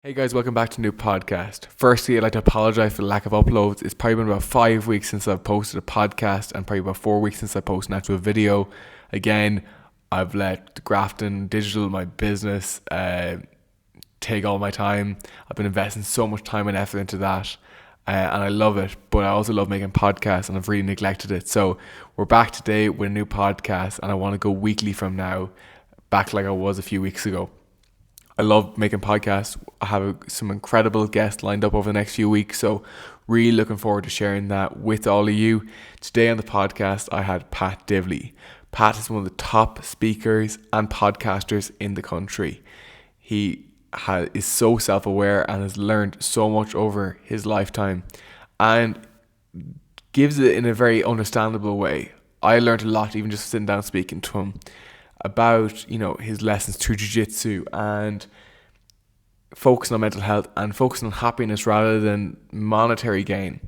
Hey guys, welcome back to a new podcast. Firstly, I'd like to apologise for the lack of uploads. It's probably been about 5 weeks since I've posted a podcast and probably about 4 weeks since I posted an actual video. Again, I've let Grafton Digital, my business, take all my time. I've been investing so much time and effort into that, and I love it, but I also love making podcasts and I've really neglected it. So we're back today with a new podcast and I want to go weekly from now, back like I was a few weeks ago. I love making podcasts. I have some incredible guests lined up over the next few weeks, so really looking forward to sharing that with all of you. Today on the podcast, I had Pat Divilly. Pat is one of the top speakers and podcasters in the country. He is so self-aware and has learned so much over his lifetime and gives it in a very understandable way. I learned a lot even just sitting down speaking to him about, his lessons through jiu-jitsu and focusing on mental health and focusing on happiness rather than monetary gain.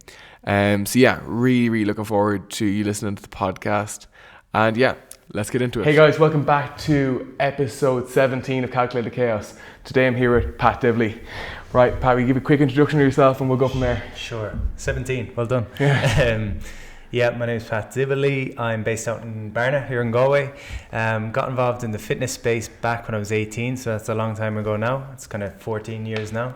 Really looking forward to you listening to the podcast. And yeah, let's get into it. Hey guys, welcome back to episode 17 of Calculated Chaos. Today I'm here with Pat Divilly. Right, Pat, will you give a quick introduction to yourself and we'll go from there? Sure. 17, well done. Yeah. My name is Pat Divilly. I'm based out in Barna here in Galway. Got involved in the fitness space back when I was 18, so that's a long time ago now. It's kind of 14 years now.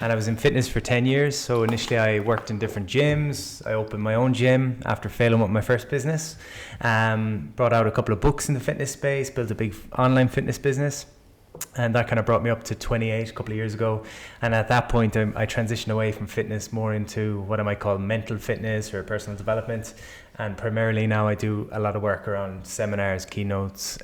And I was in fitness for 10 years. So initially I worked in different gyms. I opened my own gym after failing with my first business. Brought out a couple of books in the fitness space, built a big online fitness business. And that kind of brought me up to 28 a couple of years ago. And at that point, I transitioned away from fitness more into what I might call mental fitness or personal development. And primarily now I do a lot of work around seminars, keynotes,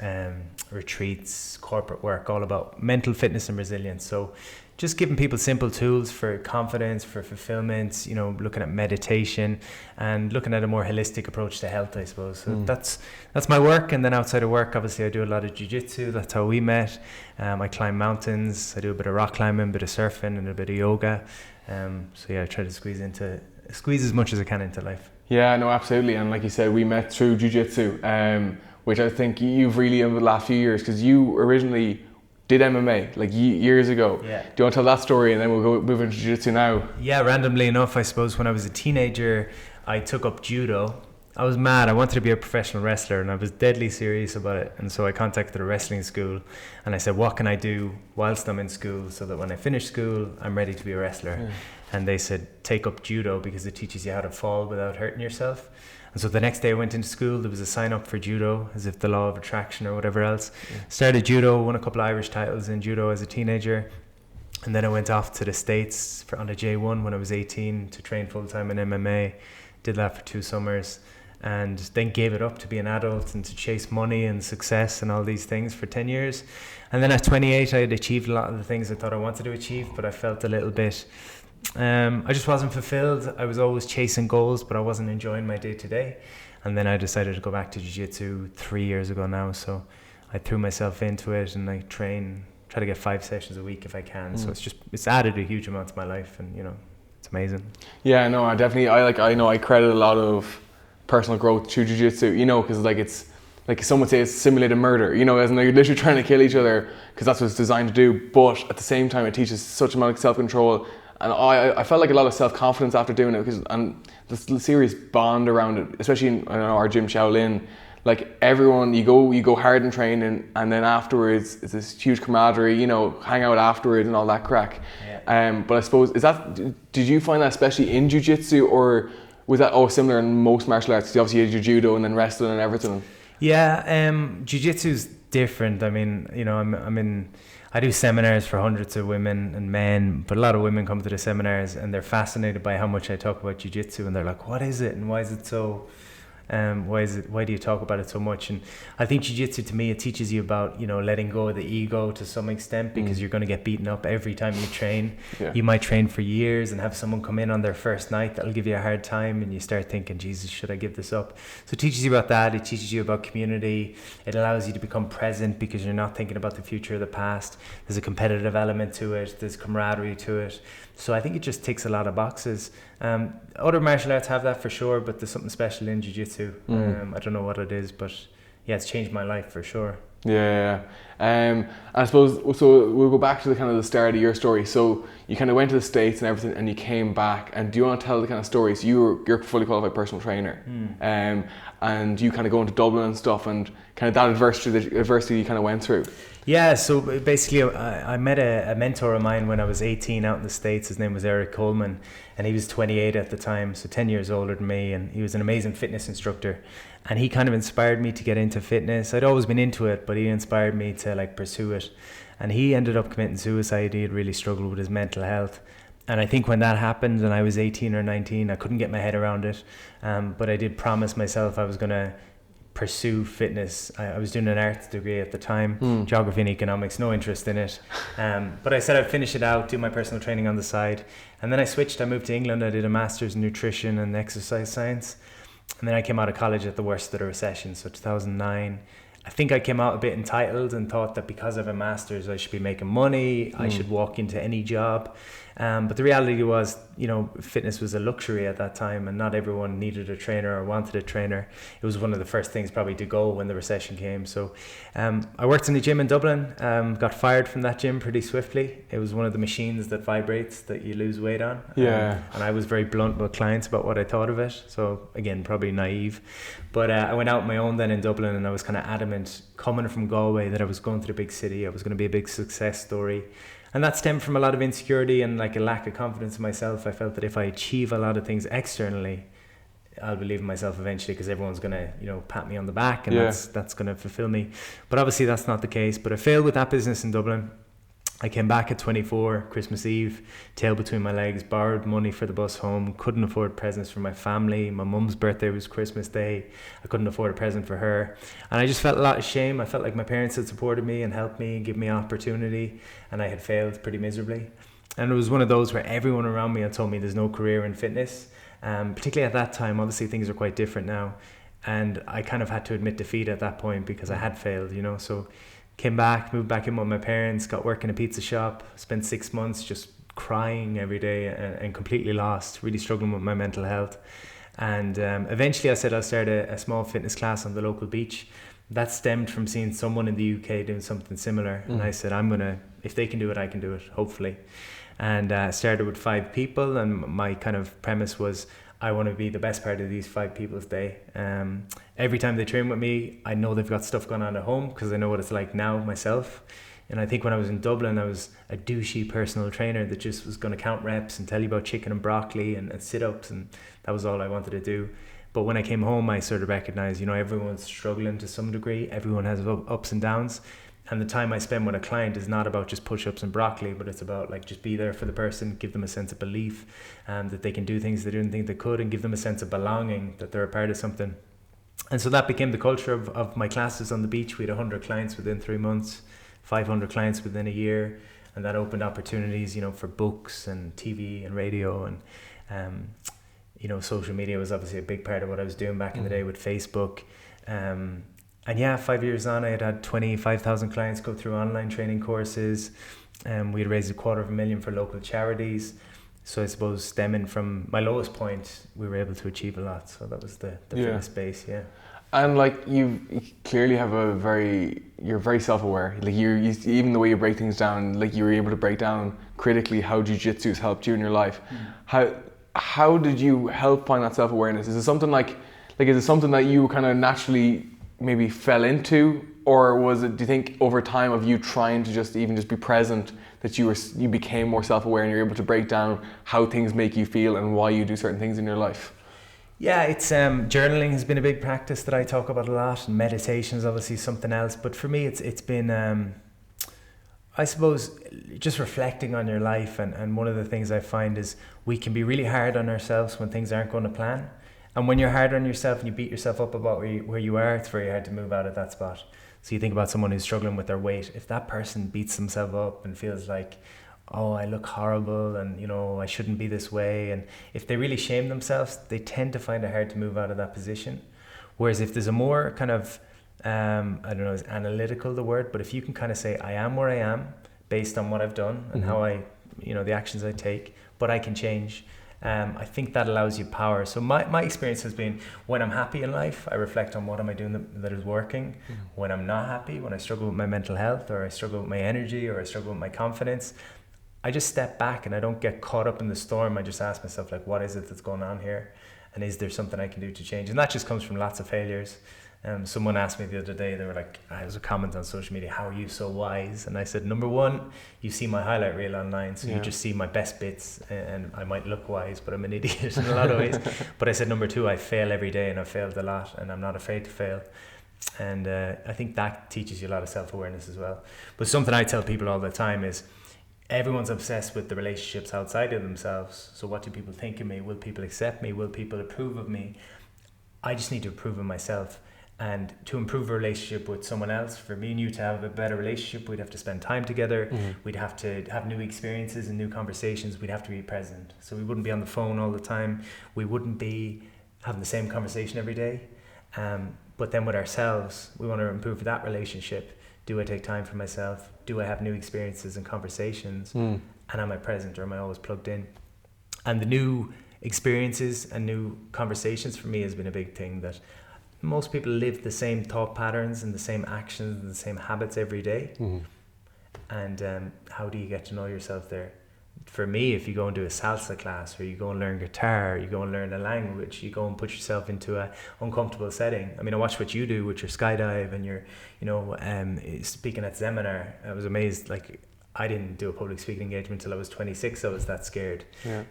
retreats, corporate work, all about mental fitness and resilience. So just giving people simple tools for confidence, for fulfillment, looking at meditation and looking at a more holistic approach to health, I suppose. So that's my work. And then outside of work, obviously I do a lot of jiu-jitsu. That's how we met. I climb mountains. I do a bit of rock climbing, a bit of surfing and a bit of yoga. I try to squeeze as much as I can into life. Yeah, no, absolutely. And like you said, we met through jiu-jitsu, which I think you've really over the last few years, because you originally did MMA like years ago. Yeah. Do you want to tell that story and then we'll go move into jiu-jitsu now? Yeah, randomly enough, I suppose when I was a teenager, I took up judo. I was mad. I wanted to be a professional wrestler and I was deadly serious about it. And so I contacted a wrestling school and I said, what can I do whilst I'm in school so that when I finish school, I'm ready to be a wrestler? Yeah. And they said, take up judo because it teaches you how to fall without hurting yourself. And so the next day I went into school, there was a sign up for judo, as if the law of attraction or whatever else. Yeah. Started judo, won a couple of Irish titles in judo as a teenager. And then I went off to the States on a J1 when I was 18 to train full time in MMA. Did that for 2 summers and then gave it up to be an adult and to chase money and success and all these things for 10 years. And then at 28, I had achieved a lot of the things I thought I wanted to achieve, but I felt a little bit I just wasn't fulfilled. I was always chasing goals, but I wasn't enjoying my day to day. And then I decided to go back to jiu-jitsu 3 years ago now. So I threw myself into it and I try to get 5 sessions a week if I can. So it's added a huge amount to my life and it's amazing. Yeah, no, I credit a lot of personal growth through jiu-jitsu, because it's like some would say it's simulated murder, as in you're literally trying to kill each other because that's what it's designed to do. But at the same time, it teaches such amount of self-control. And I felt like a lot of self-confidence after doing it and the serious bond around it, especially in our gym Shaolin. Like everyone, you go hard in training and then afterwards it's this huge camaraderie, hang out afterwards and all that crack. Yeah. But I suppose, did you find that especially in jiu-jitsu or was that similar in most martial arts? Obviously you had your judo and then wrestling and everything. Yeah, jiu-jitsu's different. I mean, I do seminars for hundreds of women and men, but a lot of women come to the seminars and they're fascinated by how much I talk about jiu-jitsu and they're like, what is it and why is it so why do you talk about it so much? And I think jiu-jitsu to me, it teaches you about letting go of the ego to some extent, because you're going to get beaten up every time you train. Yeah. You might train for years and have someone come in on their first night that'll give you a hard time and you start thinking, Jesus, should I give this up? So it teaches you about that. It teaches you about community. It allows you to become present because you're not thinking about the future or the past. There's a competitive element to it. There's camaraderie to it. So I think it just ticks a lot of boxes. Other martial arts have that for sure, but there's something special in jiu-jitsu. I don't know what it is, but it's changed my life for sure. Yeah. I suppose, so we'll go back to the kind of the start of your story. So you kind of went to the States and everything, and you came back. And do you want to tell the kind of stories? You're a fully qualified personal trainer, and you kind of go into Dublin and stuff, and kind of that adversity you kind of went through. Yeah, so basically I met a mentor of mine when I was 18 out in the States. His name was Eric Coleman, and he was 28 at the time, so 10 years older than me, and he was an amazing fitness instructor. And he kind of inspired me to get into fitness. I'd always been into it, but he inspired me to like pursue it. And he ended up committing suicide. He had really struggled with his mental health. And I think when that happened and I was 18 or 19, I couldn't get my head around it. But I did promise myself I was going to pursue fitness. I was doing an arts degree at the time, geography and economics, no interest in it. But I said I'd finish it out, do my personal training on the side. And then I switched. I moved to England. I did a master's in nutrition and exercise science. And then I came out of college at the worst of the recession, so 2009. I think I came out a bit entitled and thought that because I have a master's, I should be making money. I should walk into any job. But the reality was, fitness was a luxury at that time, and not everyone needed a trainer or wanted a trainer. It was one of the first things probably to go when the recession came. So I worked in a gym in Dublin, got fired from that gym pretty swiftly. It was one of the machines that vibrates that you lose weight on. Yeah. And I was very blunt with clients about what I thought of it. So again, probably naive. But I went out on my own then in Dublin, and I was kind of adamant coming from Galway that I was going to the big city. I was going to be a big success story. And that stemmed from a lot of insecurity and like a lack of confidence in myself. I felt that if I achieve a lot of things externally, I'll believe in myself eventually, because everyone's going to, pat me on the back, and that's going to fulfill me. But obviously that's not the case. But I failed with that business in Dublin. I came back at 24, Christmas Eve, tail between my legs, borrowed money for the bus home, couldn't afford presents for my family. My mum's birthday was Christmas Day. I couldn't afford a present for her. And I just felt a lot of shame. I felt like my parents had supported me and helped me and given me opportunity, and I had failed pretty miserably. And it was one of those where everyone around me had told me there's no career in fitness. Particularly at that time, obviously things are quite different now. And I kind of had to admit defeat at that point because I had failed, so came back, moved back in with my parents, got work in a pizza shop, spent 6 months just crying every day and completely lost, really struggling with my mental health. And eventually I said I'll start a small fitness class on the local beach. That stemmed from seeing someone in the UK doing something similar. And I said, if they can do it, I can do it, hopefully. And started with 5 people, and my kind of premise was, I want to be the best part of these 5 people's day. Every time they train with me, I know they've got stuff going on at home, because I know what it's like now myself. And I think when I was in Dublin, I was a douchey personal trainer that just was going to count reps and tell you about chicken and broccoli and sit-ups, and that was all I wanted to do. But when I came home, I sort of recognized, everyone's struggling to some degree. Everyone has ups and downs. And the time I spend with a client is not about just push-ups and broccoli, but it's about like just be there for the person, give them a sense of belief that they can do things they didn't think they could, and give them a sense of belonging, that they're a part of something. And so that became the culture of my classes on the beach. We had 100 clients within 3 months, 500 clients within a year. And that opened opportunities, for books and TV and radio. And, social media was obviously a big part of what I was doing back in the day with Facebook. And 5 years on, I had 25,000 clients go through online training courses. We had raised $250,000 for local charities. So I suppose stemming from my lowest point, we were able to achieve a lot. So that was the fitness space, And like you clearly have you're very self-aware. Like you even the way you break things down, like you were able to break down critically how jiu-jitsu has helped you in your life. How did you help find that self-awareness? Is it something is it something that you kind of naturally maybe fell into, or was it, do you think, over time of you trying to just be present, that you became more self-aware and you're able to break down how things make you feel and why you do certain things in your life? Yeah, it's journaling has been a big practice that I talk about a lot, and meditation is obviously something else. But for me, it's been I suppose just reflecting on your life, and one of the things I find is we can be really hard on ourselves when things aren't going to plan. And when you're hard on yourself and you beat yourself up about where you are, it's very hard to move out of that spot. So you think about someone who's struggling with their weight. If that person beats themselves up and feels like, oh, I look horrible and, I shouldn't be this way. And if they really shame themselves, they tend to find it hard to move out of that position. Whereas if there's a more kind of, I don't know, is analytical the word, but if you can kind of say, I am where I am based on what I've done and how I, the actions I take, but I can change. I think that allows you power. So my experience has been, when I'm happy in life, I reflect on what am I doing that is working. When I'm not happy, when I struggle with my mental health, or I struggle with my energy, or I struggle with my confidence, I just step back and I don't get caught up in the storm. I just ask myself, like, what is it that's going on here? And is there something I can do to change? And that just comes from lots of failures. Someone asked me the other day, they were like, I was a comment on social media, how are you so wise? And I said, number one, you see my highlight reel online, so you just see my best bits, and I might look wise, but I'm an idiot in a lot of ways. But I said, number two, I fail every day, and I've failed a lot, and I'm not afraid to fail. And I think that teaches you a lot of self-awareness as well. But something I tell people all the time is, everyone's obsessed with the relationships outside of themselves. So what do people think of me? Will people accept me? Will people approve of me? I just need to approve of myself. And to improve a relationship with someone else, for me and you to have a better relationship, we'd have to spend time together. We'd have to have new experiences and new conversations. We'd have to be present. So we wouldn't be on the phone all the time. We wouldn't be having the same conversation every day. But then with ourselves, we want to improve that relationship. Do I take time for myself? Do I have new experiences and conversations? And am I present, or am I always plugged in? And the new experiences and new conversations for me has been a big thing, that most people live the same thought patterns and the same actions and the same habits every day. And how do you get to know yourself there? For me, if you go and do a salsa class, or you go and learn guitar, you go and learn a language, you go and put yourself into a uncomfortable setting. I mean, I watch what you do with your skydive and your, speaking at seminar. I was amazed. Like, I didn't do a public speaking engagement until I was 26. I was that scared.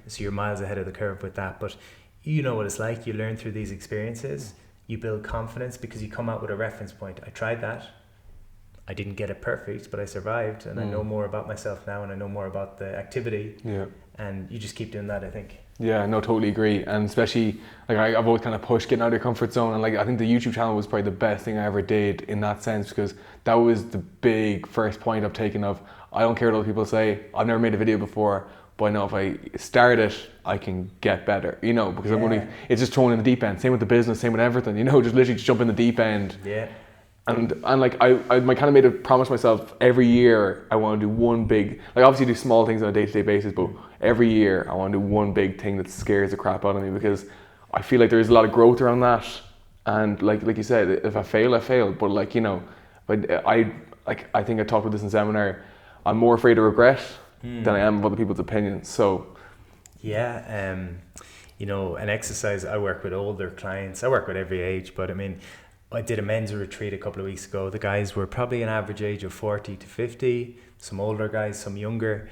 So you're miles ahead of the curve with that. But you know what it's like. You learn through these experiences. You build confidence because you come out with a reference point. I tried that. I didn't get it perfect, but I survived, and I know more about myself now, and I know more about the activity. And you just keep doing that, I think. Yeah, no, totally agree. And especially, like, I've always kind of pushed getting out of your comfort zone. And like, I think the YouTube channel was probably the best thing I ever did in that sense, because that was the big first point I've taken of, I don't care what other people say. I've never made a video before, but I know if I start it, I can get better, because it's just thrown in the deep end. Same with the business, same with everything, just literally just jump in the deep end. And like, I kind of made a promise myself, every year I want to do one big, like, obviously do small things on a day-to-day basis, but every year I want to do one big thing that scares the crap out of me, because I feel like there's a lot of growth around that. And like you said, if I fail, I fail. But like, but I think I talked about this in seminar, I'm more afraid of regret than I am of other people's opinions. So an exercise, I work with older clients. I work with every age, but I mean, I did a men's retreat a couple of weeks ago. The guys were probably an average age of 40 to 50, some older guys, some younger.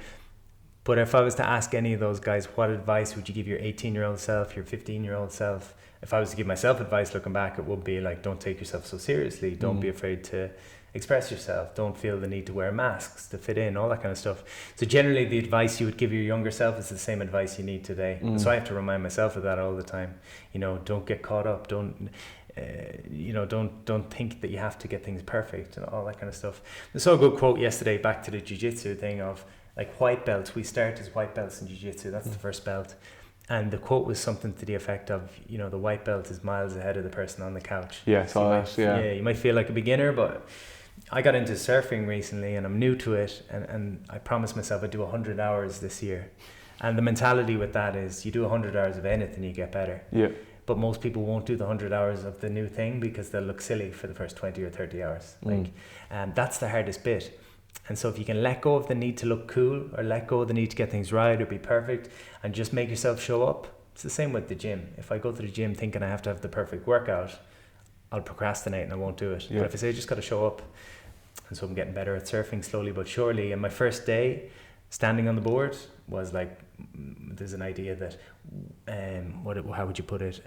But if I was to ask any of those guys, what advice would you give your 18-year-old self, your 15-year-old self? If I was to give myself advice looking back, it would be like, don't take yourself so seriously. Don't be afraid to express yourself. Don't feel the need to wear masks to fit in, all that kind of stuff. So generally the advice you would give your younger self is the same advice you need today. So I have to remind myself of that all the time. Don't get caught up. Don't think that you have to get things perfect and all that kind of stuff. I saw a good quote yesterday, back to the jiu-jitsu thing of, like, white belts. We start as white belts in jiu-jitsu. That's the first belt. And the quote was something to the effect of, the white belt is miles ahead of the person on the couch. Yeah, so you might feel like a beginner, but I got into surfing recently and I'm new to it, and I promised myself I'd do 100 hours this year. And the mentality with that is, you do 100 hours of anything, you get better. But most people won't do the 100 hours of the new thing because they'll look silly for the first 20 or 30 hours. That's the hardest bit. And so if you can let go of the need to look cool, or let go of the need to get things right or be perfect, and just make yourself show up. It's the same with the gym. If I go to the gym thinking I have to have the perfect workout, I'll procrastinate and I won't do it. But if I say I just got to show up, and so I'm getting better at surfing slowly but surely. And my first day standing on the board was like, there's an idea that, how would you put it?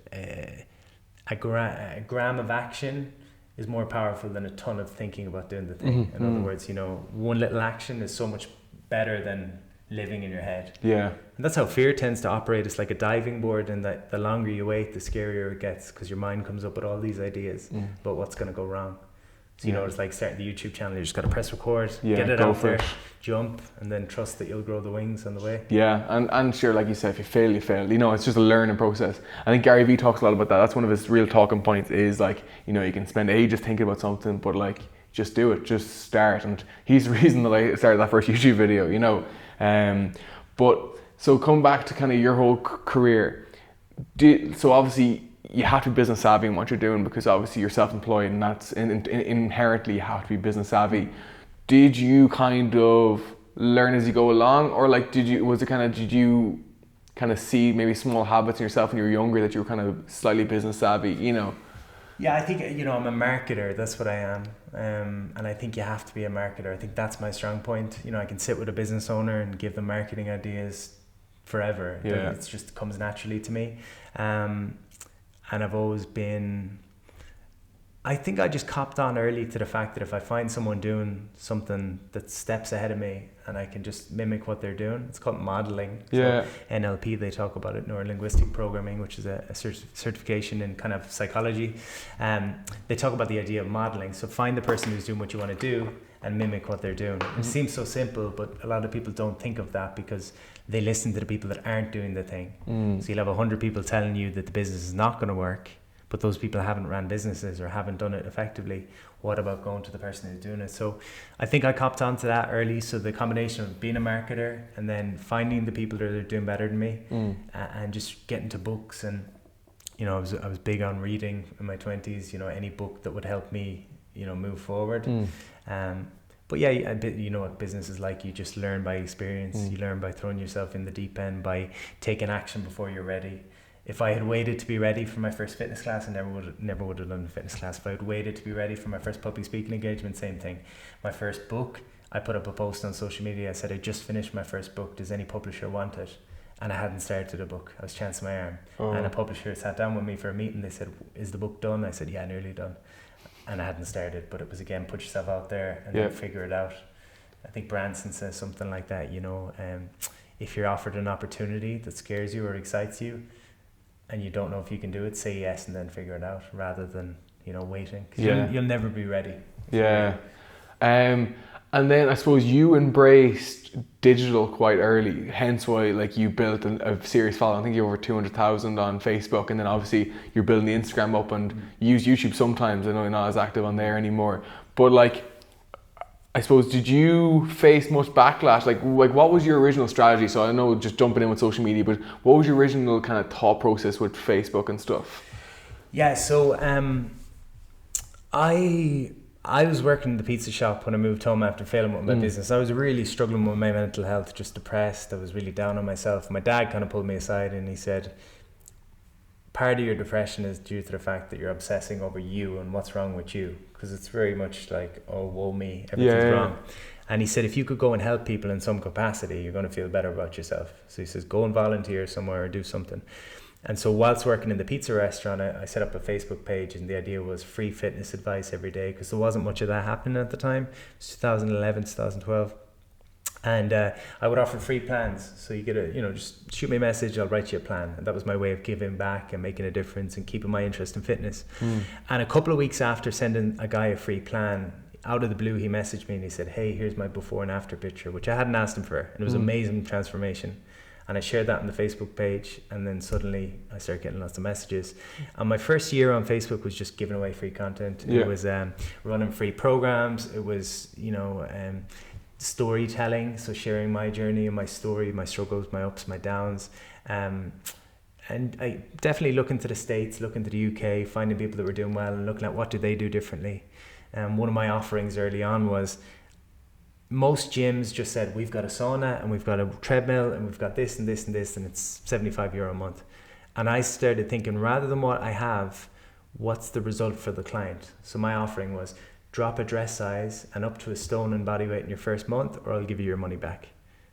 A gram of action is more powerful than a ton of thinking about doing the thing. In other words, one little action is so much better than living in your head. And that's how fear tends to operate. It's like a diving board, and that the longer you wait, the scarier it gets, because your mind comes up with all these ideas about what's going to go wrong. So it's like starting the YouTube channel. You just got to press record, get it out there, jump, and then trust that you'll grow the wings on the way. And sure, like you said, if you fail, you fail. It's just a learning process. I think Gary Vee talks a lot about that. That's one of his real talking points, is like, you can spend ages thinking about something, but like, just do it, just start. And he's the reason that I started that first YouTube video, But So come back to kind of your whole career. So obviously you have to be business savvy in what you're doing, because obviously you're self-employed, and that's inherently you have to be business savvy. Did you kind of learn as you go along, or like did you kind of see maybe small habits in yourself when you were younger that you were kind of slightly business savvy, you know? Yeah, I think, I'm a marketer. That's what I am. And I think you have to be a marketer. I think that's my strong point. I can sit with a business owner and give them marketing ideas forever. Yeah. It just comes naturally to me. And I've always been, I think I just copped on early to the fact that if I find someone doing something that steps ahead of me and I can just mimic what they're doing, it's called modeling. Yeah. So NLP, they talk about it, neuro-linguistic programming, which is a certification in kind of psychology. They talk about the idea of modeling. So find the person who's doing what you want to do and mimic what they're doing. Mm-hmm. It seems so simple, but a lot of people don't think of that because they listen to the people that aren't doing the thing. So you'll have 100 people telling you that the business is not going to work, but those people haven't ran businesses or haven't done it effectively. What about going to the person who's doing it? So I think I copped onto that early. So the combination of being a marketer and then finding the people that are doing better than me and just getting to books. And, I was big on reading in my 20s, any book that would help me, move forward. But yeah, you know what business is like. You just learn by experience. You learn by throwing yourself in the deep end, by taking action before you're ready. If I had waited to be ready for my first fitness class, I never would have done a fitness class. If I had waited to be ready for my first public speaking engagement, same thing. My first book, I put up a post on social media. I said, I just finished my first book. Does any publisher want it? And I hadn't started a book. I was chancing my arm. And a publisher sat down with me for a meeting. They said, is the book done? I said, yeah, nearly done. And I hadn't started, but it was, again, put yourself out there and then figure it out. I think Branson says something like that, if you're offered an opportunity that scares you or excites you, and you don't know if you can do it, say yes and then figure it out rather than, waiting. 'Cause you'll never be ready. Yeah. And then I suppose you embraced digital quite early, hence why you built a serious following. I think you're over 200,000 on Facebook, and then obviously you're building the Instagram up and you use YouTube sometimes. I know you're not as active on there anymore. But I suppose, did you face much backlash? Like what was your original strategy? So I know just jumping in with social media, but what was your original kind of thought process with Facebook and stuff? Yeah, so I was working in the pizza shop when I moved home after failing with my business. I was really struggling with my mental health, just depressed. I was really down on myself. My dad kind of pulled me aside and he said, part of your depression is due to the fact that you're obsessing over you and what's wrong with you, because it's very much like, oh, woe me, everything's wrong. And he said, if you could go and help people in some capacity, you're going to feel better about yourself. So he says, go and volunteer somewhere or do something. And so whilst working in the pizza restaurant, I set up a Facebook page, and the idea was free fitness advice every day, because there wasn't much of that happening at the time. It was 2011, 2012. And I would offer free plans. So you get just shoot me a message, I'll write you a plan. And that was my way of giving back and making a difference and keeping my interest in fitness. And a couple of weeks after sending a guy a free plan, out of the blue, he messaged me and he said, hey, here's my before and after picture, which I hadn't asked him for. And it was an amazing transformation. And I shared that on the Facebook page, and then suddenly I started getting lots of messages. And my first year on Facebook was just giving away free content. It was running free programs. It was, storytelling, so sharing my journey and my story, my struggles, my ups, my downs. And I definitely look into the States, look into the UK, finding people that were doing well and looking at what do they do differently. One of my offerings early on was, most gyms just said, we've got a sauna and we've got a treadmill and we've got this and this and this, and it's €75 a month. And I started thinking, rather than what I have, what's the result for the client? So my offering was, drop a dress size and up to a stone in body weight in your first month, or I'll give you your money back.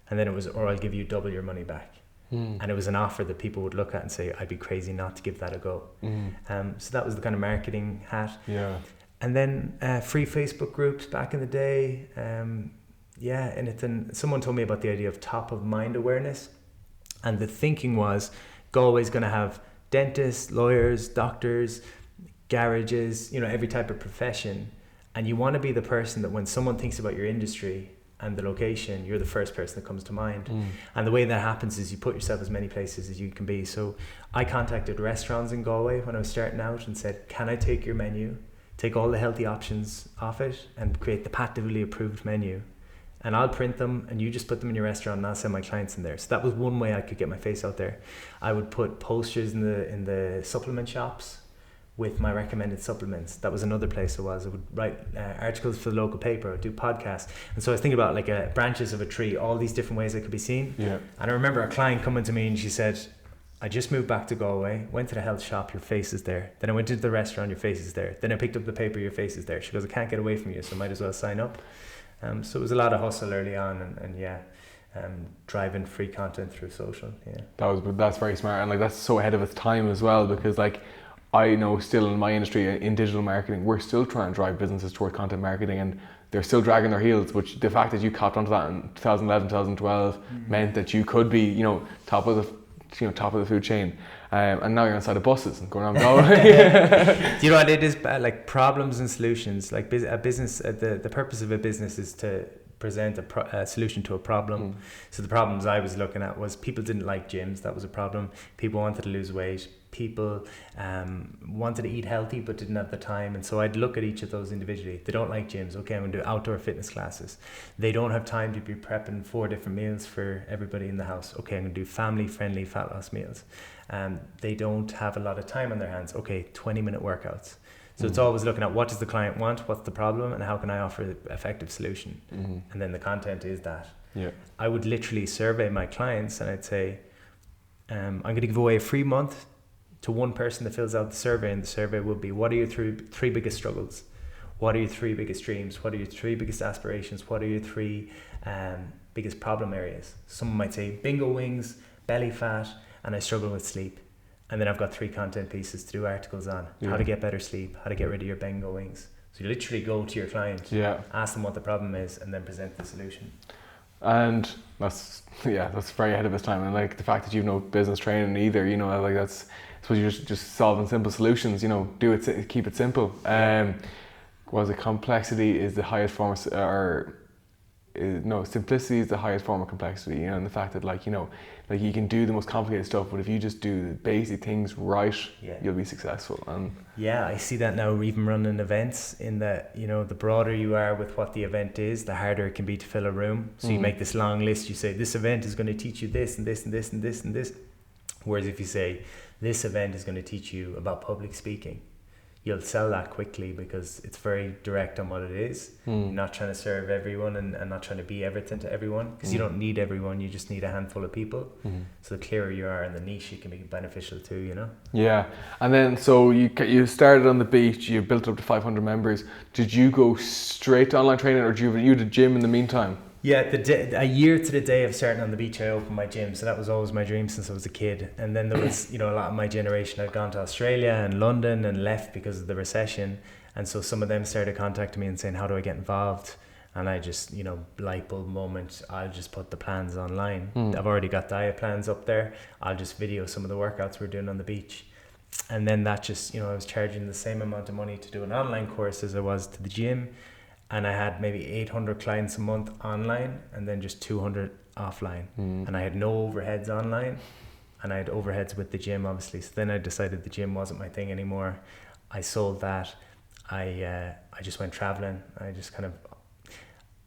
And then it was, or I'll give you double your money back. And it was an offer that people would look at and say, I'd be crazy not to give that a go. So that was the kind of marketing hat. And then free Facebook groups back in the day. And someone told me about the idea of top of mind awareness. And the thinking was, Galway's going to have dentists, lawyers, doctors, garages, every type of profession. And you want to be the person that when someone thinks about your industry and the location, you're the first person that comes to mind. And the way that happens is you put yourself as many places as you can be. So I contacted restaurants in Galway when I was starting out and said, can I take your menu, take all the healthy options off it, and create the Pat Divilly approved menu? and I'll print them and you just put them in your restaurant and I'll send my clients in there. So that was one way I could get my face out there. I would put posters in the supplement shops with my recommended supplements. That was another place I would write articles for the local paper, I'd do podcasts. And so I was thinking about like branches of a tree, all these different ways I could be seen. Yeah. And I remember a client coming to me and she said, I just moved back to Galway, went to the health shop, your face is there. Then I went into the restaurant, your face is there. Then I picked up the paper, your face is there. She goes, I can't get away from you, so might as well sign up. So it was a lot of hustle early on and driving free content through social. Yeah. That's very smart, and like that's so ahead of its time as well, because like I know still in my industry in digital marketing, we're still trying to drive businesses toward content marketing, and they're still dragging their heels, which the fact that you copped onto that in 2011, 2012 meant that you could be, top of the food chain. And now you're inside of buses and going around Galway. Do you know what it is? Like problems and solutions. Like a business, the purpose of a business is to present a solution to a problem. So the problems I was looking at was people didn't like gyms. That was a problem. People wanted to lose weight. People wanted to eat healthy but didn't have the time. And so I'd look at each of those individually. They don't like gyms. Okay, I'm going to do outdoor fitness classes. They don't have time to be prepping 4 different meals for everybody in the house. Okay, I'm going to do family-friendly fat loss meals. They don't have a lot of time on their hands. Okay, 20-minute workouts. So it's always looking at what does the client want, what's the problem, and how can I offer an effective solution. And then the content is that. Yeah. I would literally survey my clients and I'd say, I'm going to give away a free month to one person that fills out the survey, and the survey will be, what are your three biggest struggles? What are your 3 biggest dreams? What are your 3 biggest aspirations? What are your 3 biggest problem areas? Someone might say bingo wings, belly fat, and I struggle with sleep. And then I've got 3 content pieces to do articles on how to get better sleep, how to get rid of your bingo wings. So you literally go to your client, ask them what the problem is, and then present the solution. And that's very ahead of its time. And like the fact that you've no business training either, like that's, I suppose you're just solving simple solutions, do it, keep it simple. Complexity is the highest form simplicity is the highest form of complexity, and the fact that like you can do the most complicated stuff, but if you just do the basic things right, you'll be successful. And I see that now even running events, in that the broader you are with what the event is, the harder it can be to fill a room. So you make this long list, you say this event is going to teach you this and this and this and this and this, whereas if you say this event is going to teach you about public speaking, you'll sell that quickly because it's very direct on what it is. You're not trying to serve everyone and not trying to be everything to everyone, because you don't need everyone, you just need a handful of people. So the clearer you are in the niche, you can be beneficial too, Yeah, and then so you started on the beach, you built up to 500 members. Did you go straight to online training, or did you do gym in the meantime? Yeah, a year to the day of starting on the beach, I opened my gym. So that was always my dream since I was a kid. And then there was, a lot of my generation had gone to Australia and London and left because of the recession. And so some of them started contacting me and saying, how do I get involved? And I just, light bulb moment, I'll just put the plans online. I've already got diet plans up there. I'll just video some of the workouts we're doing on the beach. And then that just, I was charging the same amount of money to do an online course as I was to the gym. And I had maybe 800 clients a month online, and then just 200 offline. And I had no overheads online, and I had overheads with the gym, obviously. So then I decided the gym wasn't my thing anymore. I sold that. I just went traveling. I just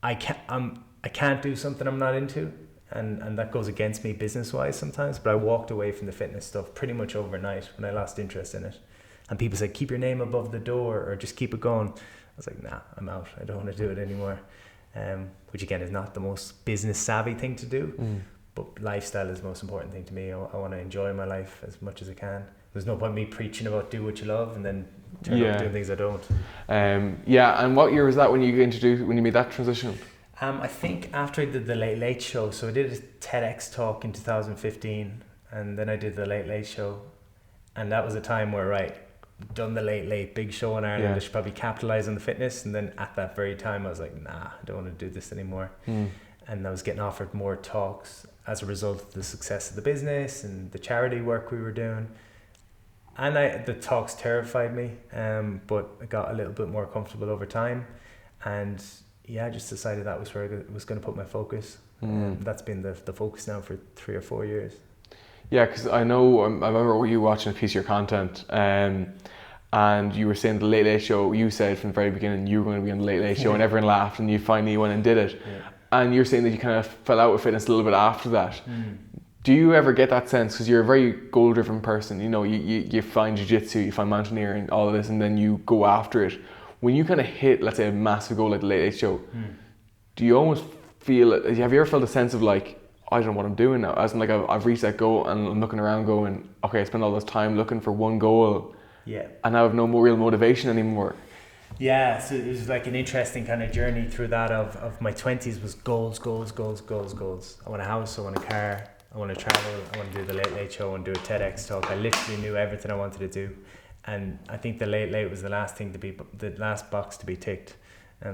I can't do something I'm not into, and that goes against me business wise sometimes. But I walked away from the fitness stuff pretty much overnight when I lost interest in it. And people said, keep your name above the door, or just keep it going. I was like, nah, I'm out. I don't want to do it anymore. Which again is not the most business savvy thing to do, but lifestyle is the most important thing to me. I want to enjoy my life as much as I can. There's no point in me preaching about do what you love and then turn up doing things I don't. And what year was that when you made that transition? I think after I did the Late Late Show, so I did a TEDx talk in 2015, and then I did the Late Late Show, and that was a time where done the Late big show in Ireland, I should probably capitalize on the fitness. And then at that very time I was like, nah, I don't want to do this anymore. And I was getting offered more talks as a result of the success of the business and the charity work we were doing, and the talks terrified me, but I got a little bit more comfortable over time, and I just decided that was where I was going to put my focus. That's been the focus now for 3 or 4 years. Yeah, because I remember you watching a piece of your content, and you were saying the Late Late Show, you said from the very beginning you were going to be on the Late Late Show, and everyone laughed, and you finally went and did it. And you're saying that you kind of fell out with fitness a little bit after that. Do you ever get that sense, because you're a very goal-driven person, you know, you find jiu-jitsu, you find mountaineering, all of this, and then you go after it. When you kind of hit, let's say, a massive goal like the Late Late Show, do you almost feel, have you ever felt a sense of like, I don't know what I'm doing now, as in like I've reached that goal and I'm looking around going, okay, I spent all this time looking for one goal, and I have no more real motivation anymore? Yeah, so it was like an interesting kind of journey through that of my 20s was goals. I want a house, I want a car, I want to travel, I want to do the Late Late Show and do a TEDx talk. I literally knew everything I wanted to do. And I think the Late Late was the last box to be ticked.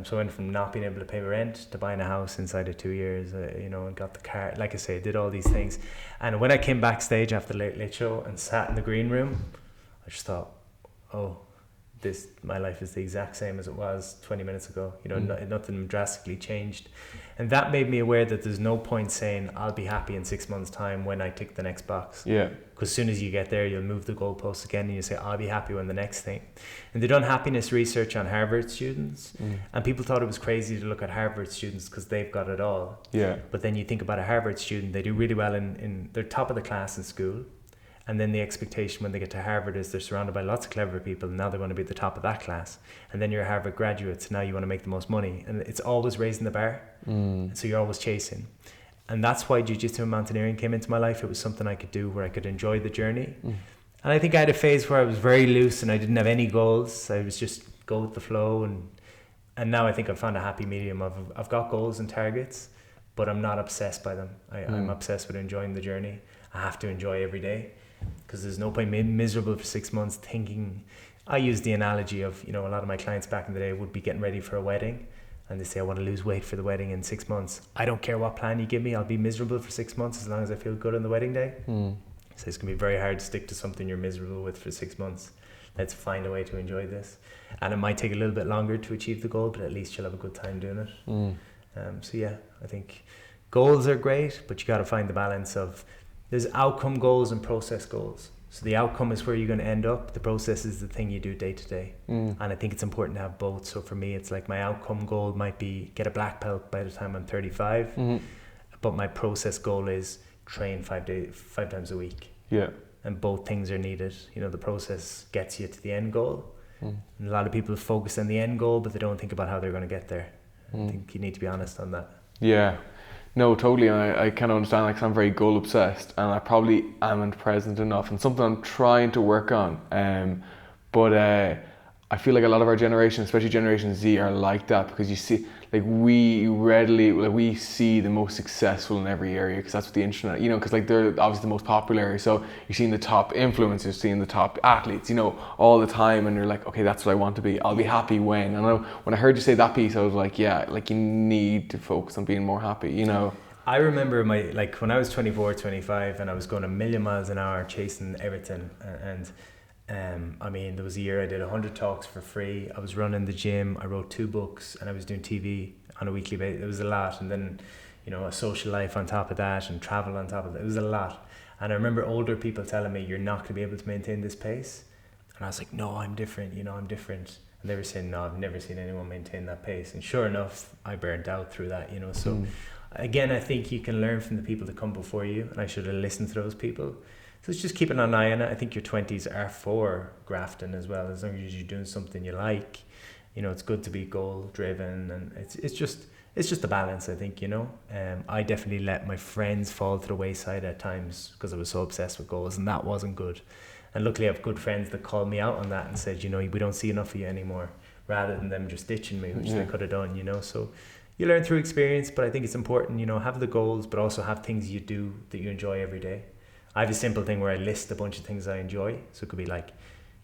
So I went from not being able to pay my rent to buying a house inside of 2 years, you know, and got the car. Like I say, I did all these things. And when I came backstage after the Late Late Show and sat in the green room, I just thought, oh, my life is the exact same as it was 20 minutes ago. You know, nothing drastically changed. And that made me aware that there's no point saying I'll be happy in 6 months' time when I tick the next box. Yeah. Because as soon as you get there, you'll move the goalposts again and you say, I'll be happy when the next thing. And they done happiness research on Harvard students, and people thought it was crazy to look at Harvard students because they've got it all. Yeah. But then you think about a Harvard student, they do really well in they're top of the class in school. And then the expectation when they get to Harvard is they're surrounded by lots of clever people, and now they want to be at the top of that class. And then you're a Harvard graduate, so now you want to make the most money. And it's always raising the bar. So you're always chasing. And that's why jiu-jitsu and mountaineering came into my life. It was something I could do where I could enjoy the journey. And I think I had a phase where I was very loose and I didn't have any goals. I was just go with the flow. And now I think I've found a happy medium of I've got goals and targets, but I'm not obsessed by them. I'm obsessed with enjoying the journey. I have to enjoy every day. Because there's no point being miserable for 6 months thinking. I use the analogy of, you know, a lot of my clients back in the day would be getting ready for a wedding and they say, I want to lose weight for the wedding in 6 months. I don't care what plan you give me, I'll be miserable for 6 months as long as I feel good on the wedding day. So it's going to be very hard to stick to something you're miserable with for 6 months. Let's find a way to enjoy this. And it might take a little bit longer to achieve the goal, but at least you'll have a good time doing it. So yeah, I think goals are great, but you got to find the balance of, there's outcome goals and process goals. So the outcome is where you're going to end up. The process is the thing you do day to day. And I think it's important to have both. So for me, it's like my outcome goal might be get a black belt by the time I'm 35. But my process goal is train 5 times a week. Yeah. And both things are needed. You know, the process gets you to the end goal. And a lot of people focus on the end goal, but they don't think about how they're going to get there. I think you need to be honest on that. Yeah. No, totally, and I kind of understand, like, 'cause I'm very goal obsessed, and I probably amn't present enough, and something I'm trying to work on. But I feel like a lot of our generation, especially Generation Z, are like that, because you see, like, we see the most successful in every area, because that's what the internet, you know, because like they're obviously the most popular. So you're seeing the top influencers, seeing the top athletes, you know, all the time, and you're like, okay, that's what I want to be. I'll be happy when. And when I heard you say that piece, I was like, yeah, like, you need to focus on being more happy, you know. I remember when I was 24, 25, and I was going a million miles an hour chasing everything, and I mean, there was a year I did 100 talks for free. I was running the gym. I wrote 2 books, and I was doing TV on a weekly basis. It was a lot, and then, you know, a social life on top of that, and travel on top of that. It was a lot. And I remember older people telling me, "You're not going to be able to maintain this pace." And I was like, "No, I'm different. You know, I'm different." And they were saying, "No, I've never seen anyone maintain that pace." And sure enough, I burnt out through that. You know, so again, I think you can learn from the people that come before you, and I should have listened to those people. So it's just keeping an eye on it. I think your 20s are for grafting as well. As long as you're doing something you like, you know, it's good to be goal driven, and it's just a balance, I think, you know. I definitely let my friends fall to the wayside at times because I was so obsessed with goals, and that wasn't good. And luckily I have good friends that called me out on that and said, you know, we don't see enough of you anymore, rather than them just ditching me, which they could have done, you know. So you learn through experience, but I think it's important, you know, have the goals, but also have things you do that you enjoy every day. I have a simple thing where I list a bunch of things I enjoy. So it could be like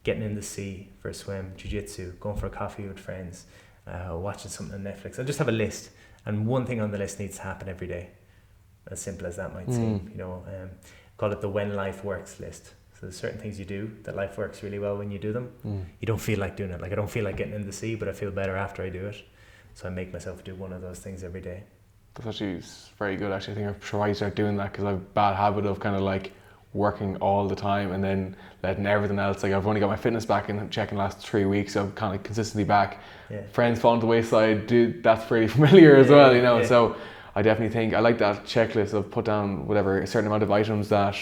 getting in the sea for a swim, jiu-jitsu, going for a coffee with friends, watching something on Netflix. I just have a list, and one thing on the list needs to happen every day. As simple as that might seem, you know. Call it the when life works list. So there's certain things you do that life works really well when you do them. You don't feel like doing it. Like, I don't feel like getting in the sea, but I feel better after I do it. So I make myself do one of those things every day. That's actually very good. Actually, I think I'll try to start doing that, because I have a bad habit of kind of like working all the time and then letting everything else, like, I've only got my fitness back in check in the last 3 weeks, so I'm kind of consistently back. Friends fall on the wayside, that's pretty familiar as well, you know. So I definitely think I like that checklist of put down whatever a certain amount of items that.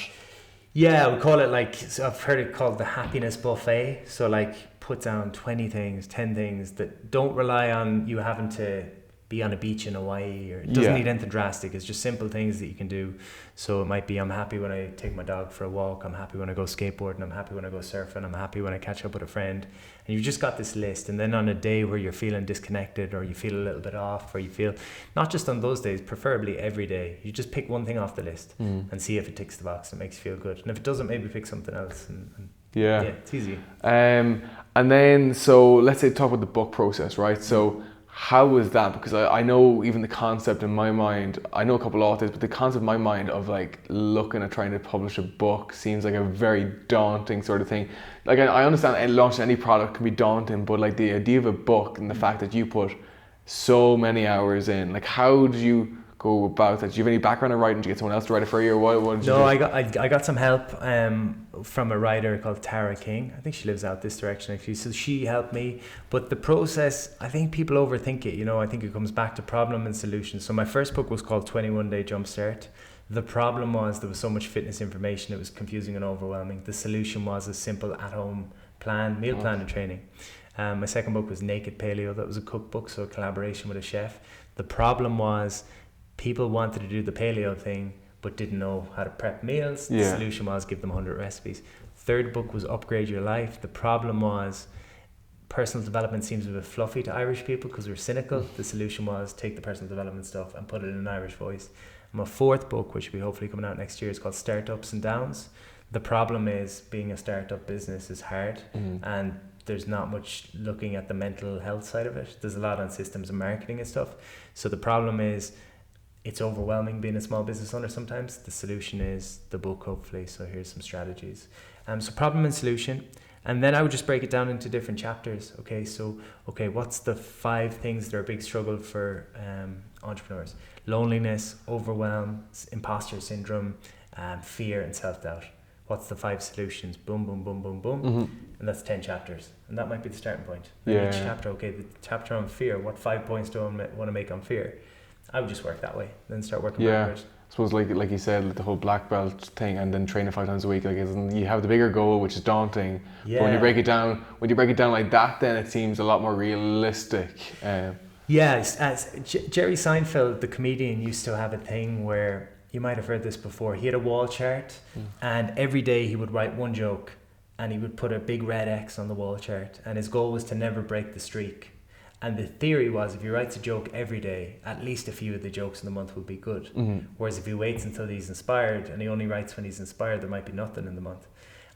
Yeah, we call it like, so I've heard it called the happiness buffet. So like put down 20 things, 10 things that don't rely on you having to be on a beach in Hawaii, or it doesn't need anything drastic. It's just simple things that you can do. So it might be, I'm happy when I take my dog for a walk, I'm happy when I go skateboarding, I'm happy when I go surfing, I'm happy when I catch up with a friend. And you've just got this list. And then on a day where you're feeling disconnected, or you feel a little bit off, or you feel, not just on those days, preferably every day, you just pick one thing off the list and see if it ticks the box and makes you feel good. And if it doesn't, maybe pick something else. And yeah, it's easy. And then, so let's say talk about the book process, right? So how was that? Because I know even the concept in my mind, I know a couple of authors, but the concept in my mind of like looking at trying to publish a book seems like a very daunting sort of thing. Like I understand launching any product can be daunting, but like the idea of a book and the fact that you put so many hours in, like how did you go about that? Do you have any background in writing? Did you get someone else to write it for you, or what did you do? I got some help from a writer called Daragh. I think she lives out this direction actually, so she helped me. But the process, I think people overthink it. I think it comes back to problem and solution. So my first book was called 21 Day Jumpstart. The problem was there was so much fitness information, it was confusing and overwhelming. The solution was a simple at-home meal plan and training. My second book was Naked Paleo. That was a cookbook, so a collaboration with a chef. The problem was people wanted to do the paleo thing but didn't know how to prep meals. The solution was give them 100 recipes. Third book was Upgrade Your Life. The problem was personal development seems a bit fluffy to Irish people because we're cynical. The solution was take the personal development stuff and put it in an Irish voice. And my fourth book, which will be hopefully coming out next year, is called Startups and Downs. The problem is being a startup business is hard, and there's not much looking at the mental health side of it. There's a lot on systems and marketing and stuff. So the problem is it's overwhelming being a small business owner sometimes. The solution is the book, hopefully. So here's some strategies. So problem and solution. And then I would just break it down into different chapters. Okay, what's the 5 things that are a big struggle for entrepreneurs? Loneliness, overwhelm, imposter syndrome, fear and self-doubt. What's the 5 solutions? Boom, boom, boom, boom, boom. And that's 10 chapters. And that might be the starting point. Each chapter, the chapter on fear, what 5 points do I want to make on fear? I would just work that way, then start working backwards. I suppose like you said, like the whole black belt thing, and then training 5 times a week. Like you have the bigger goal, which is daunting. But when you break it down, like that, then it seems a lot more realistic. Yes, as Jerry Seinfeld, the comedian, used to have a thing where, you might have heard this before. He had a wall chart, and every day he would write one joke, and he would put a big red X on the wall chart, and his goal was to never break the streak. And the theory was, if he writes a joke every day, at least a few of the jokes in the month will be good. Whereas if he waits until he's inspired, and he only writes when he's inspired, there might be nothing in the month.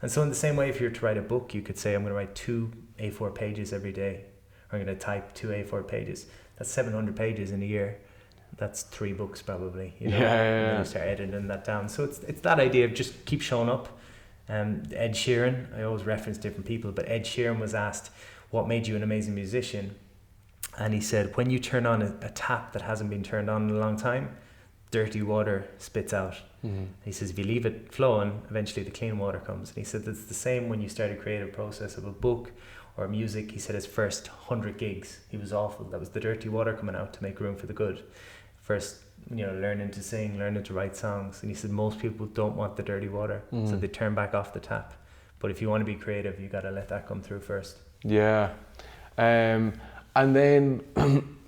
And so in the same way, if you were to write a book, you could say, I'm going to write 2 A4 pages every day. Or I'm going to type 2 A4 pages. That's 700 pages in a year. That's 3 books probably. And then you start editing that down. So it's that idea of just keep showing up. Ed Sheeran, I always reference different people, but Ed Sheeran was asked, what made you an amazing musician? And he said, when you turn on a tap that hasn't been turned on in a long time, dirty water spits out. He says, if you leave it flowing, eventually the clean water comes. And he said, it's the same when you start a creative process of a book or music. He said his first 100 gigs, he was awful. That was the dirty water coming out to make room for the good. First, learning to sing, learning to write songs. And he said, most people don't want the dirty water. So they turn back off the tap. But if you want to be creative, you got to let that come through first. Yeah. And then,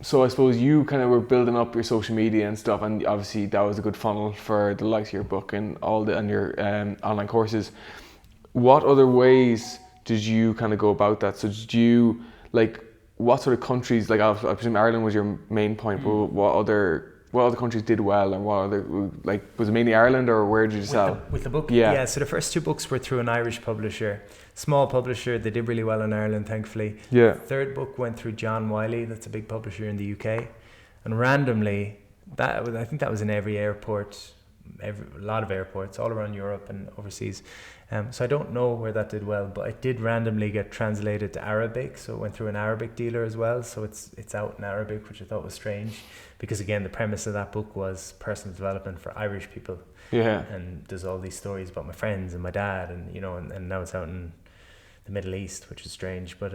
so I suppose you kind of were building up your social media and stuff, and obviously that was a good funnel for the likes of your book and and your online courses. What other ways did you kind of go about that? So did you, like, what sort of countries, like I presume Ireland was your main point, but what other countries did well, and what other, like, was it mainly Ireland, or where did you sell? With the book? Yeah, so the first 2 books were through an Irish publisher. Small publisher, they did really well in Ireland, thankfully. Yeah. Third book went through John Wiley, that's a big publisher in the UK. And randomly, I think that was in every airport, a lot of airports all around Europe and overseas. So I don't know where that did well, but it did randomly get translated to Arabic. So it went through an Arabic dealer as well. So it's out in Arabic, which I thought was strange. Because again, the premise of that book was personal development for Irish people. Yeah. And there's all these stories about my friends and my dad, and and now it's out in the Middle East, which is strange. But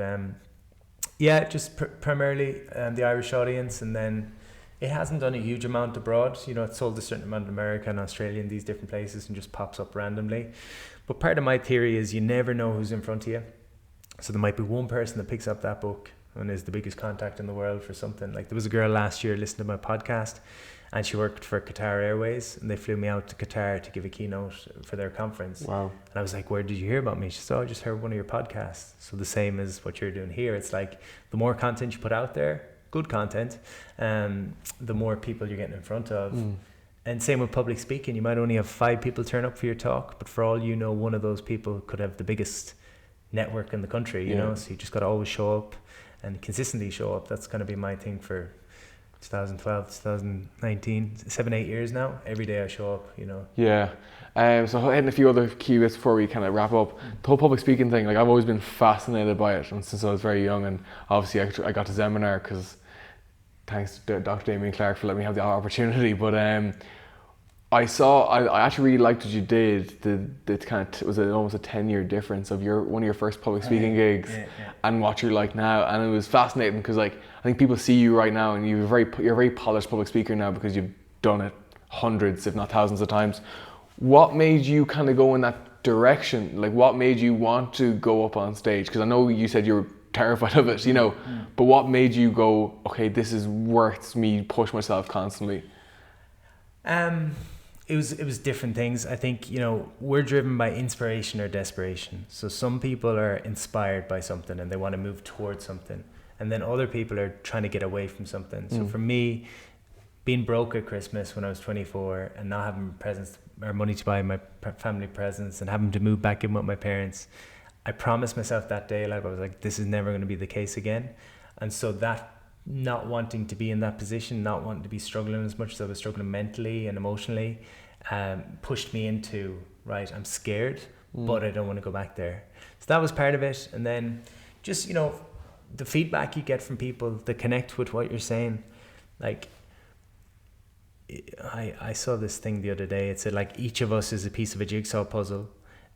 just primarily the Irish audience, and then It hasn't done a huge amount abroad. You know, it's sold a certain amount in America and Australia and these different places and just pops up randomly. But part of my theory is you never know who's in front of you. So there might be one person that picks up that book and is the biggest contact in the world for something. Like there was a girl last year listening to my podcast, and she worked for Qatar Airways, and they flew me out to Qatar to give a keynote for their conference. Wow. And I was like, where did you hear about me? She said, oh, I just heard one of your podcasts. So the same as what you're doing here. It's like the more content you put out there, good content, the more people you're getting in front of. And same with public speaking. You might only have 5 people turn up for your talk, but for all you know, one of those people could have the biggest network in the country, you know? So you just got to always show up and consistently show up. That's going to be my thing for 2012, 2019, 7-8 years now. Every day I show up, you know. Yeah. So hitting a few other key bits before we kind of wrap up. The whole public speaking thing, like I've always been fascinated by it, and since I was very young, and obviously I got to seminar because thanks to Dr. Damien Clark for letting me have the opportunity. But I actually really liked what you did. The kind of was almost a 10-year difference of one of your first public speaking gigs and what you're like now, and it was fascinating because like I think people see you right now and you're a very polished public speaker now because you've done it hundreds if not thousands of times. What made you kind of go in that direction? Like what made you want to go up on stage? Because I know you said you were terrified of it, you know, but what made you go, okay, this is worth me push myself constantly? It was different things. I think, you know, we're driven by inspiration or desperation. So some people are inspired by something and they want to move towards something, and then other people are trying to get away from something. So for me, being broke at Christmas when I was 24 and not having presents or money to buy my family presents and having to move back in with my parents, I promised myself that day, like I was like, this is never going to be the case again. And so that not wanting to be in that position, not wanting to be struggling as much as I was struggling mentally and emotionally, pushed me into, right, I'm scared, but I don't want to go back there. So that was part of it. And then just, you know, the feedback you get from people that connect with what you're saying. Like, I saw this thing the other day. It said like each of us is a piece of a jigsaw puzzle,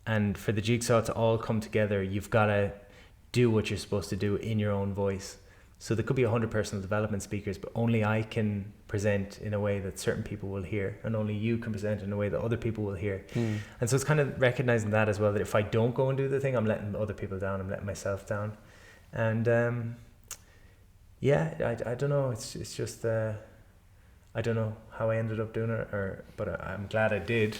and for the jigsaw to all come together, you've got to do what you're supposed to do in your own voice. So there could be 100 personal development speakers, but only I can present in a way that certain people will hear, and only you can present in a way that other people will hear. And so it's kind of recognizing that as well, that if I don't go and do the thing, I'm letting other people down, I'm letting myself down. And I don't know, it's just I don't know how I ended up doing it, but I'm glad I did.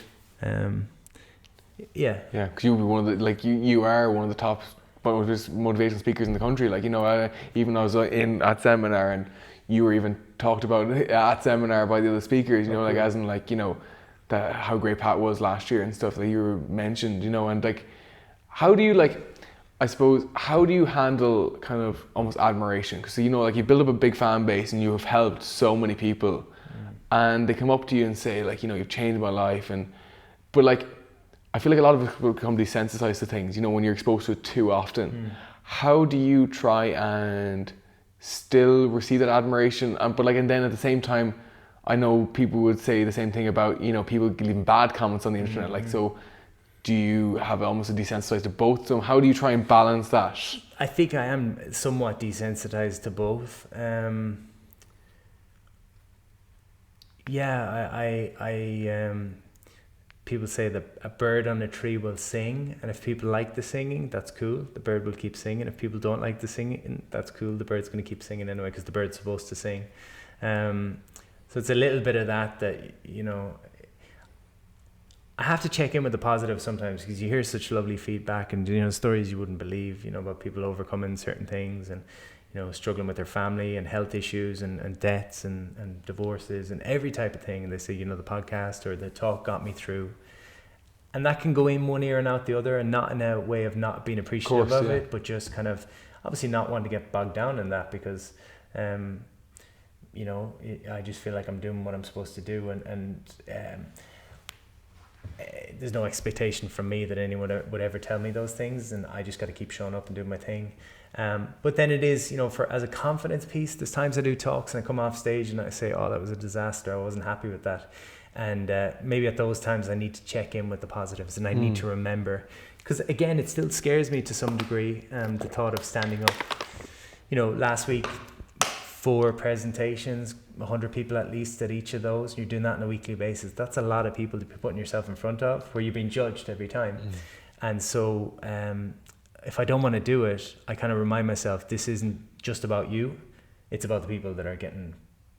Yeah, because you'll be one of the, like you are one of the top motivational speakers in the country. Like, you know, even I was at seminar and you were even talked about at seminar by the other speakers, you know, like as in like, you know, that how great Pat was last year and stuff that you were mentioned, you know. And like, how do you handle kind of almost admiration? Because, you know, like you build up a big fan base and you have helped so many people, and they come up to you and say like, you know, you've changed my life, but like I feel like a lot of people become desensitized to things, you know, when you're exposed to it too often. How do you try and still receive that admiration? And then at the same time, I know people would say the same thing about, you know, people leaving bad comments on the internet. Like, so do you have almost a desensitized to both of them? How do you try and balance that? I think I am somewhat desensitized to both. People say that a bird on a tree will sing, and if people like the singing, that's cool. The bird will keep singing. If people don't like the singing, that's cool. The bird's going to keep singing anyway because the bird's supposed to sing. So it's a little bit of that, you know, I have to check in with the positive sometimes, because you hear such lovely feedback and, you know, stories you wouldn't believe, you know, about people overcoming certain things and, you know, struggling with their family and health issues and debts and divorces and every type of thing. And they say, you know, the podcast or the talk got me through. And that can go in one ear and out the other, and not in a way of not being appreciative of it, but just kind of obviously not wanting to get bogged down in that, because, you know, I just feel like I'm doing what I'm supposed to do. And there's no expectation from me that anyone would ever tell me those things, and I just got to keep showing up and doing my thing. But then it is, you know, as a confidence piece, there's times I do talks and I come off stage and I say, oh, that was a disaster, I wasn't happy with that. And maybe at those times I need to check in with the positives, and I need to remember, because again, it still scares me to some degree, the thought of standing up. You know, last week, 4 presentations, 100 people at least at each of those, and you're doing that on a weekly basis, that's a lot of people to be putting yourself in front of, where you're being judged every time. And so if I don't want to do it, I kind of remind myself, this isn't just about you, it's about the people that are getting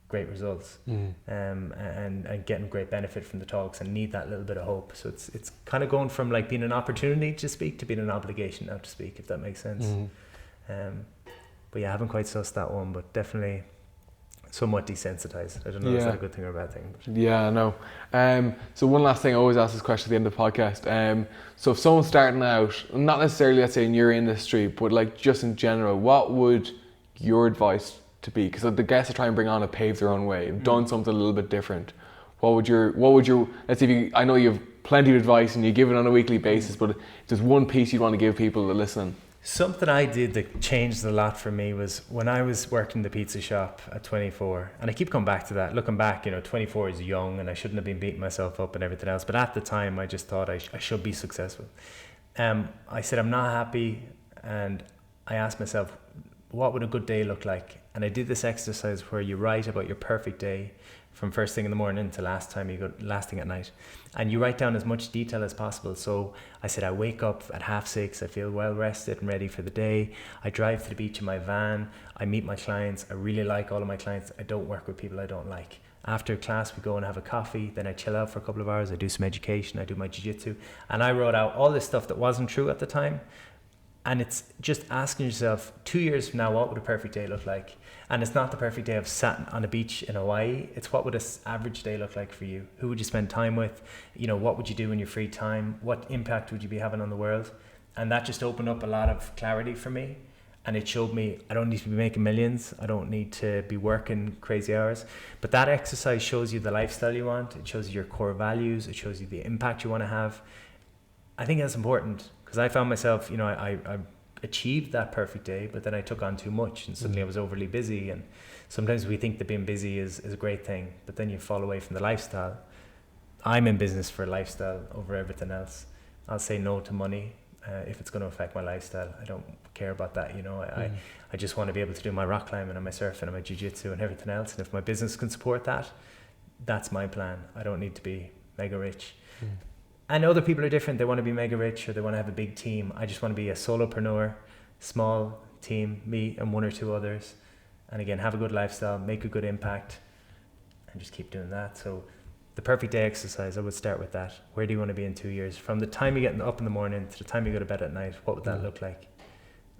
great results and getting great benefit from the talks and need that little bit of hope. So it's kind of going from like being an opportunity to speak to being an obligation now to speak, if that makes sense. But yeah, I haven't quite sussed that one, but definitely somewhat desensitized. I don't know if that's a good thing or a bad thing. But. Yeah, I know. So one last thing, I always ask this question at the end of the podcast. So if someone's starting out, not necessarily, let's say, in your industry, but like just in general, what would your advice to be? Because the guests I try and bring on have paved their own way, have done something a little bit different. What would your let's say, I know you have plenty of advice and you give it on a weekly basis, but if there's one piece you'd want to give people that listen. Something I did that changed a lot for me was when I was working the pizza shop at 24, and I keep coming back to that. Looking back, 24 is young and I shouldn't have been beating myself up and everything else. But at the time, I just thought I should be successful. I said, I'm not happy. And I asked myself, what would a good day look like? And I did this exercise where you write about your perfect day from first thing in the morning to last thing at night. And you write down as much detail as possible. So I said, I wake up at 6:30, I feel well rested and ready for the day. I drive to the beach in my van. I meet my clients. I really like all of my clients. I don't work with people I don't like. After class, we go and have a coffee. Then I chill out for a couple of hours. I do some education. I do my jiu-jitsu. And I wrote out all this stuff that wasn't true at the time. And it's just asking yourself, 2 years from now, what would a perfect day look like? And it's not the perfect day of sat on a beach in Hawaii. It's what would an average day look like for you? Who would you spend time with? What would you do in your free time? What impact would you be having on the world? And that just opened up a lot of clarity for me. And it showed me I don't need to be making millions. I don't need to be working crazy hours. But that exercise shows you the lifestyle you want. It shows you your core values. It shows you the impact you want to have. I think that's important. Because I found myself, I achieved that perfect day, but then I took on too much and suddenly I was overly busy. And sometimes we think that being busy is a great thing, but then you fall away from the lifestyle. I'm in business for lifestyle over everything else. I'll say no to money if it's going to affect my lifestyle. I don't care about that. I just want to be able to do my rock climbing and my surfing and my jiu-jitsu and everything else. And if my business can support that, that's my plan. I don't need to be mega rich. And other people are different. They want to be mega rich or they want to have a big team. I just want to be a solopreneur, small team, me and 1 or 2 others. And again, have a good lifestyle, make a good impact, and just keep doing that. So the perfect day exercise, I would start with that. Where do you want to be in 2 years? From the time you get up in the morning to the time you go to bed at night, what would that look like?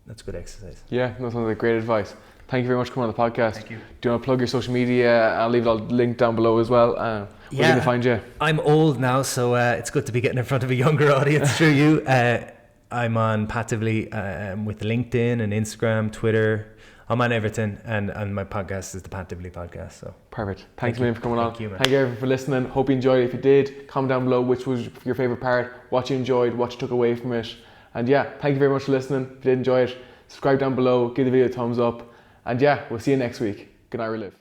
That's good exercise. Yeah, that sounds like great advice. Thank you very much for coming on the podcast. Thank you. Do you want to plug your social media? I'll leave it all linked down below as well. Where can they find you? I'm old now, so it's good to be getting in front of a younger audience through you. I'm on Pat Divilly with LinkedIn and Instagram, Twitter. I'm on everything, and my podcast is the Pat Divilly podcast. So perfect. Thanks a million for coming on. Thank you, man. Thank you everyone for listening. Hope you enjoyed it. If you did, comment down below which was your favourite part, what you enjoyed, what you took away from it. And yeah, thank you very much for listening. If you did enjoy it, subscribe down below, give the video a thumbs up. And yeah, we'll see you next week. Good night, Relive.